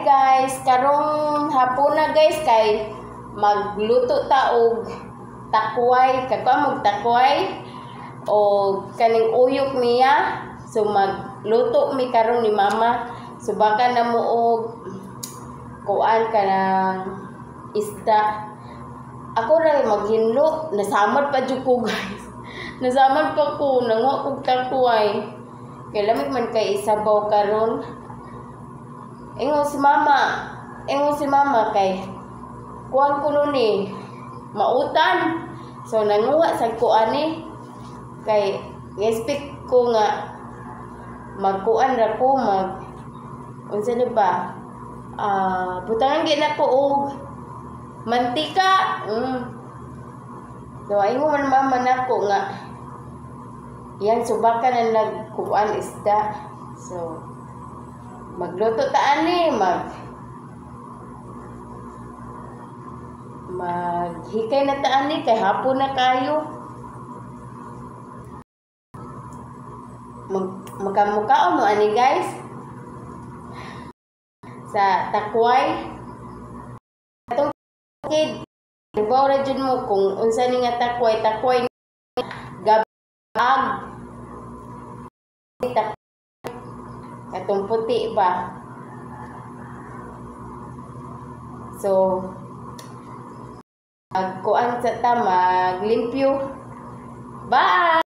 guys, karong hapon na guys kay magluto ta og takway, kakwa takway o kaning uyok niya. So magluto mi karon ni mama. So baka na mo og kuan kanang isda. Ako ra maghinlo, nasamad pa jud ko guys. Nasamad pa ko nanguha kog takway. Kay lamig man kay isabaw karon. Ingon si mama kay kuan ko nun mautan. So nanguha sa kuan kay expect ko nga magkuan ra ko unsa ni ba? Butangan gyud ako og mantika. So ingon man mama nako nga yan subakan na nagkuan isda. So magluto ta ani maghikay na ta ani kay hapon na kayo. Magkamukhaon mo ani guys sa takway. Atong kid ibaw ra jud mo kung unsa ni nga takway gabag katong puti ba. So kuan sa ta maglimpyo. Bye.